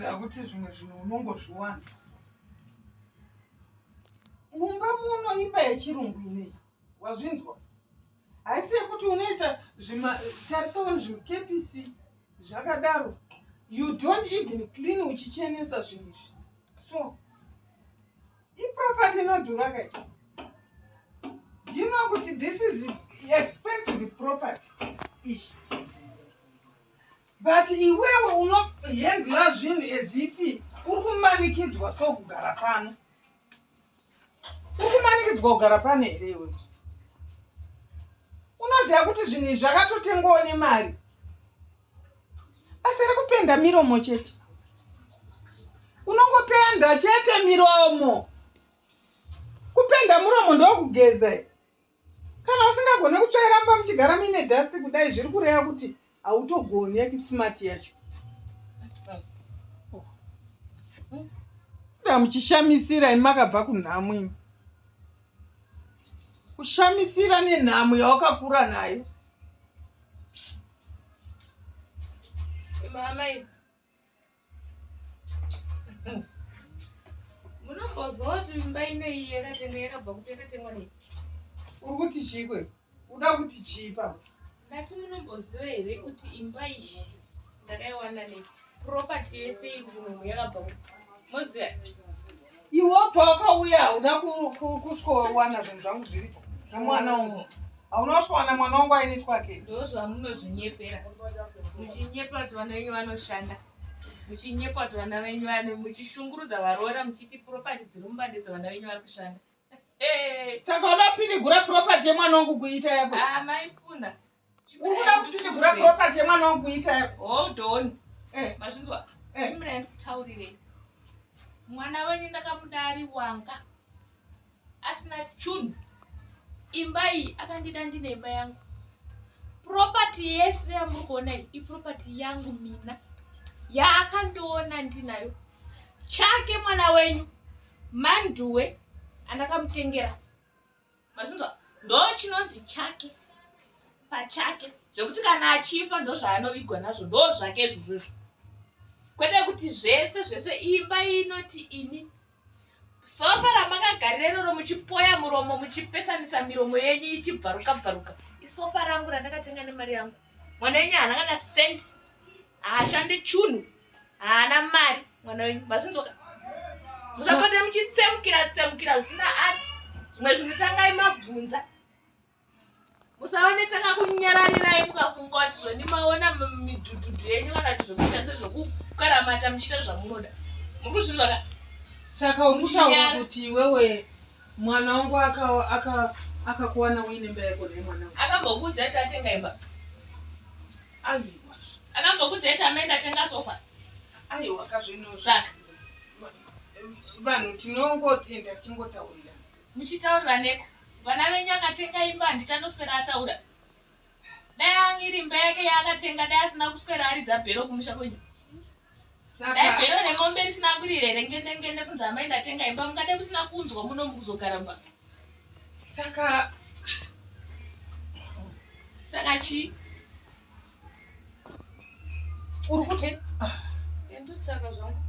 unoziva kuti zvimwe zvinhu unongozviwanza. Mumba muno imba yechirungu inei, wazvinzwa? Haisi yekuti unoisa tarisawo zvimikepisi zvakadaro. You don't even clean uchichenesa zvinhu izvi. So iproperty inodhura kaita. You know kuti this is expensive property ishi. But iwewe unohandla zvinhu as if uri kumanikidzwa sokugara pano. Uri kumanikidzwa kugara pano here iwewe? Unoziva kuti zvinhu izvi zvakatotengwawo nemari. Asi rekupenda miromo chete. Unongopenda chete miromo. Kupenda muromo ndokugeza. Kana usingagone kutsvairamba muchigara muine dust kudai zviri kureva kuti hautogoni yakismart yacho. Muchishamisira makabva kunhamo imi. Kushamisira nenhamo yawakakura nayo. Mama, munombozwa kuti imba inei yakabva kuti yakatengwa nei? Uri kuti chikwe? Uda kuti chipa? Ndati munomboziva here kuti imba iyi ndakaiwana nei? Property yese iri yakabva kuti moziva? Iwo pawakauya hauna kusvikowana zvinhu zvangu zviripo zvamwana wangu. Hauna kusvikowana mwana wangu aine twake. Ndozvamunozvinyepera. Muchinyepa kuti vana venyu vanoshanda. Muchinyepa kuti vana venyu muchishungurudza varoora muchiti property dziri mumba ndedzavana venyu vari kushanda. Saka unoda kupinigura property yemwana wangu kuita yako? Maipunda. Uri kuda kupinigura property yemwana wangu kuita yako? Hold on. Mazvinzwa? Chimira ndikutaurirei. Mwana wenyu ndakamuda ari wanga. Asina chunhu. Imba iyi akandida ndine imba yangu. Property yese yamuri kuona iyi iproperty yangu mina. Yaakandiona ndinayo. Chake mwana wenyu manduwe andakamutengera. Mazvinzwa? Ndo chinonzi chake pachake. Zvekuti kana achifa ndo zvaanovigwa nazvo, ndo zvake izvozvo. Kwete kuti zvese imba inoti ini. Sofa ramakagarira iroro muchipoya muromo muchipesanisa miromo yenyu ichibvaruka. Isofa rangu randakatenga nemari yangu. Mwana wenyu haana kana cent. Haashandi chunhu. Haana mari mwana wenyu. Mazvinzwa? Musapota muchitsemukira zvisina ati. Zvimwe zvinotangai mabvunza. Musaone tanga kunyararirai mukafunga kuti zvonimaona midhudhudhu yenyu kana kuti zvokuita sezvokukaramata muchiita zvamunoda. Muri kuzvinzwa ka? Saka urikutaura kuti iwewe mwana wangu akakuwana uine imba yako naye mwana wangu. Akambokuudza kuti atenga imba? Aiwa. Akambokuudza kuti ameenda atenga sofa? Aiwa kazvino. Saka vanhu tinongotenda tingotaurira. Muchitaurira neko. Vana venyu akatenga imba handitanoswera ataura. Dai angiri imba yake yaakatenga dai asina kuswera aridza bhero kumusha kwenyu. Dai bhero nemombe risina kurira here ngende kunzi amai ndatenga imba mungade musina kunzwa muno mukuzogara mba. Saka chi? Uri kuti? Ndotsaka zvangu.